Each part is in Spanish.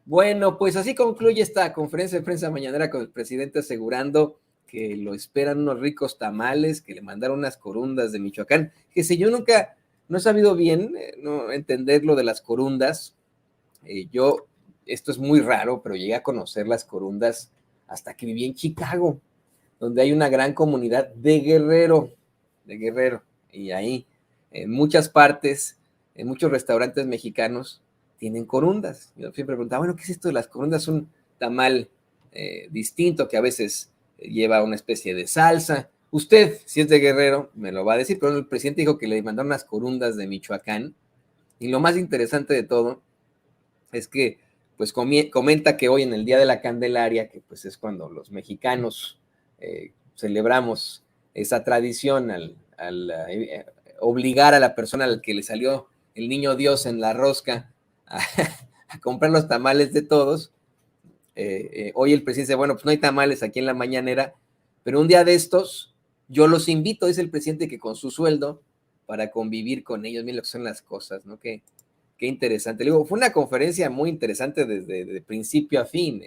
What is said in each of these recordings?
Bueno, pues así concluye esta conferencia de prensa mañanera con el presidente asegurando que lo esperan unos ricos tamales, que le mandaron unas corundas de Michoacán, que si yo nunca, no he sabido bien no entender lo de las corundas. Esto es muy raro, pero llegué a conocer las corundas hasta que viví en Chicago, donde hay una gran comunidad de Guerrero, y ahí en muchas partes, en muchos restaurantes mexicanos, tienen corundas. Yo siempre preguntaba, bueno, ¿qué es esto de las corundas? Un tamal distinto que a veces lleva una especie de salsa. Usted, si es de Guerrero, me lo va a decir, pero el presidente dijo que le mandaron unas corundas de Michoacán, y lo más interesante de todo es que pues comenta que hoy en el Día de la Candelaria, que pues es cuando los mexicanos celebramos esa tradición al obligar a la persona al que le salió el niño Dios en la rosca a comprar los tamales de todos. Hoy el presidente dice, bueno, pues no hay tamales aquí en la mañanera, pero un día de estos yo los invito, dice el presidente, que con su sueldo para convivir con ellos. Miren lo que son las cosas, ¿no? Qué interesante. Le digo, fue una conferencia muy interesante desde de principio a fin,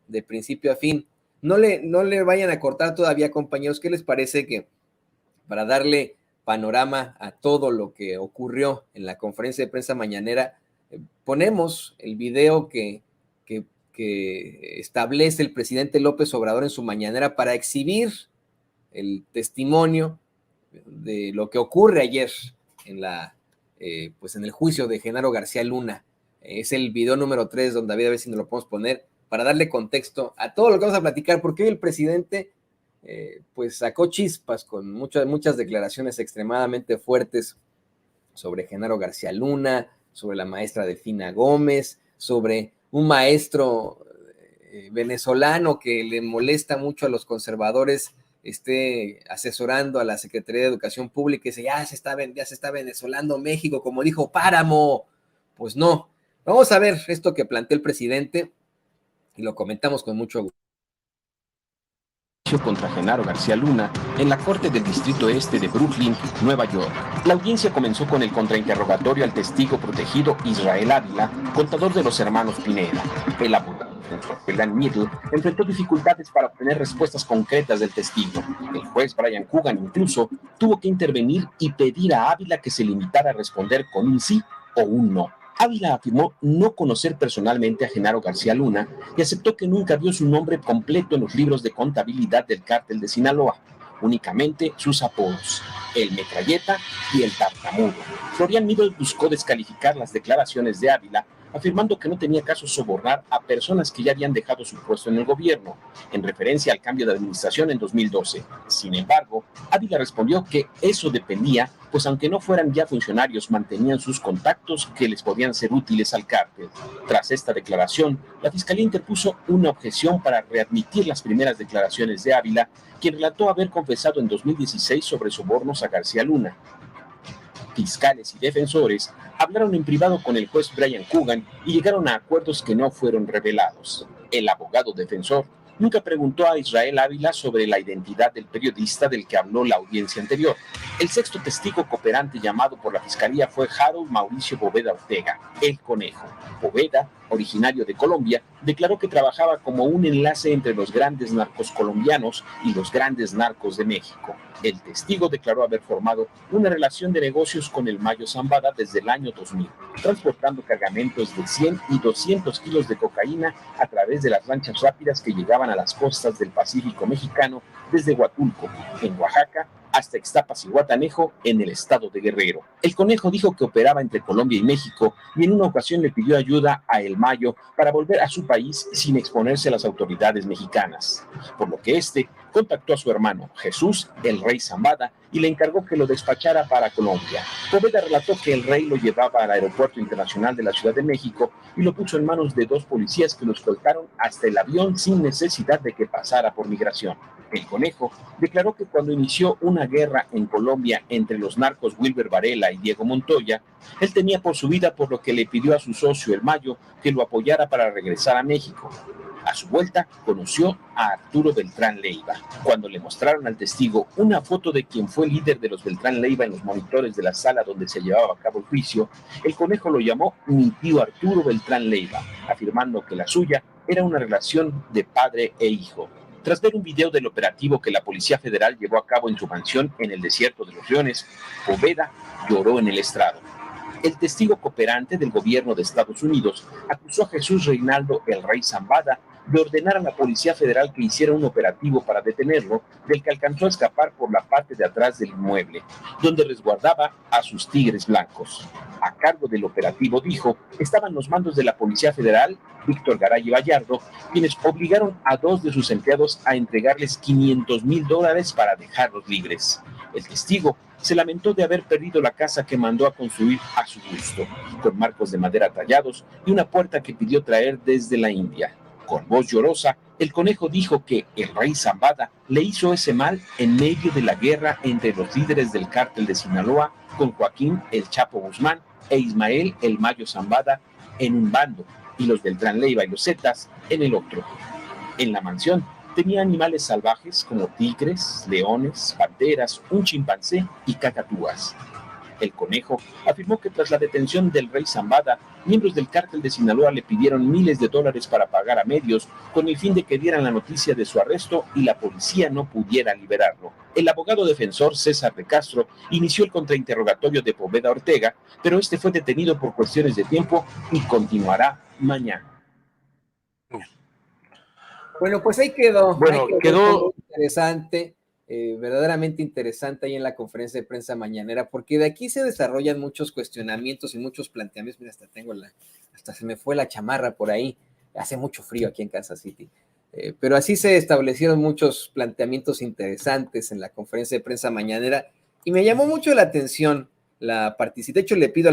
de principio a fin. No le vayan a cortar todavía, compañeros. ¿Qué les parece que para darle panorama a todo lo que ocurrió en la conferencia de prensa mañanera, ponemos el video que establece el presidente López Obrador en su mañanera para exhibir el testimonio de lo que ocurre ayer en pues en el juicio de Genaro García Luna? Es el video número 3, don David, a ver si nos lo podemos poner para darle contexto a todo lo que vamos a platicar, porque hoy el presidente pues sacó chispas con muchas declaraciones extremadamente fuertes sobre Genaro García Luna, sobre la maestra Delfina Gómez, sobre un maestro venezolano que le molesta mucho a los conservadores, esté asesorando a la Secretaría de Educación Pública y dice, ya se está venezolando México, como dijo Páramo. Pues no. Vamos a ver esto que planteó el presidente y lo comentamos con mucho gusto. Contra Genaro García Luna en la Corte del Distrito Este de Brooklyn, Nueva York. La audiencia comenzó con el contrainterrogatorio al testigo protegido Israel Ávila, contador de los hermanos Pineda. El abogado Julián Middle enfrentó dificultades para obtener respuestas concretas del testigo. El juez Brian Coogan incluso tuvo que intervenir y pedir a Ávila que se limitara a responder con un sí o un no. Ávila afirmó no conocer personalmente a Genaro García Luna y aceptó que nunca vio su nombre completo en los libros de contabilidad del cártel de Sinaloa, únicamente sus apodos, el Metralleta y el Tartamudo. Florian Middle buscó descalificar las declaraciones de Ávila, afirmando que no tenía caso sobornar a personas que ya habían dejado su puesto en el gobierno, en referencia al cambio de administración en 2012. Sin embargo, Ávila respondió que eso dependía, pues aunque no fueran ya funcionarios, mantenían sus contactos que les podían ser útiles al cártel. Tras esta declaración, la Fiscalía interpuso una objeción para readmitir las primeras declaraciones de Ávila, quien relató haber confesado en 2016 sobre sobornos a García Luna. Fiscales y defensores hablaron en privado con el juez Brian Coogan y llegaron a acuerdos que no fueron revelados. El abogado defensor nunca preguntó a Israel Ávila sobre la identidad del periodista del que habló la audiencia anterior. El sexto testigo cooperante llamado por la Fiscalía fue Harold Mauricio Boveda Ortega, el Conejo. Boveda, originario de Colombia, declaró que trabajaba como un enlace entre los grandes narcos colombianos y los grandes narcos de México. El testigo declaró haber formado una relación de negocios con el Mayo Zambada desde el año 2000, transportando cargamentos de 100 y 200 kilos de cocaína a través de las lanchas rápidas que llegaban a las costas del Pacífico mexicano desde Huatulco, en Oaxaca, hasta Ixtapas y Guatanejo, en el estado de Guerrero. El Conejo dijo que operaba entre Colombia y México y en una ocasión le pidió ayuda a El Mayo para volver a su país sin exponerse a las autoridades mexicanas, por lo que este contactó a su hermano Jesús, el rey Zambada, y le encargó que lo despachara para Colombia. Boveda relató que el rey lo llevaba al aeropuerto internacional de la Ciudad de México y lo puso en manos de 2 policías que lo escoltaron hasta el avión sin necesidad de que pasara por migración. El Conejo declaró que cuando inició una guerra en Colombia entre los narcos Wilber Varela y Diego Montoya, él temía por su vida, por lo que le pidió a su socio El Mayo que lo apoyara para regresar a México. A su vuelta, conoció a Arturo Beltrán Leiva. Cuando le mostraron al testigo una foto de quien fue líder de los Beltrán Leiva en los monitores de la sala donde se llevaba a cabo el juicio, el Conejo lo llamó mi tío Arturo Beltrán Leiva, afirmando que la suya era una relación de padre e hijo. Tras ver un video del operativo que la Policía Federal llevó a cabo en su mansión en el desierto de los Leones, Poveda lloró en el estrado. El testigo cooperante del gobierno de Estados Unidos acusó a Jesús Reinaldo el Rey Zambada de ordenar a la Policía Federal que hiciera un operativo para detenerlo, del que alcanzó a escapar por la parte de atrás del inmueble, donde resguardaba a sus tigres blancos. A cargo del operativo, dijo, estaban los mandos de la Policía Federal, Víctor Garay y Vallardo, quienes obligaron a 2 de sus empleados a entregarles $500,000 para dejarlos libres. El testigo se lamentó de haber perdido la casa que mandó a construir a su gusto, con marcos de madera tallados y una puerta que pidió traer desde la India. Con voz llorosa, el Conejo dijo que el Rey Zambada le hizo ese mal en medio de la guerra entre los líderes del cártel de Sinaloa, con Joaquín el Chapo Guzmán e Ismael el Mayo Zambada en un bando y los Beltrán Leiva y los Zetas en el otro. En la mansión tenía animales salvajes como tigres, leones, panteras, un chimpancé y cacatúas. El Conejo afirmó que tras la detención del Rey Zambada, miembros del cártel de Sinaloa le pidieron miles de dólares para pagar a medios con el fin de que dieran la noticia de su arresto y la policía no pudiera liberarlo. El abogado defensor César de Castro inició el contrainterrogatorio de Poveda Ortega, pero este fue detenido por cuestiones de tiempo y continuará mañana. Bueno, pues ahí quedó. Bueno, quedó interesante, verdaderamente interesante ahí en la conferencia de prensa mañanera, porque de aquí se desarrollan muchos cuestionamientos y muchos planteamientos. Mira, hasta se me fue la chamarra por ahí. Hace mucho frío aquí en Kansas City. Pero así se establecieron muchos planteamientos interesantes en la conferencia de prensa mañanera y me llamó mucho la atención la participación. De hecho, le pido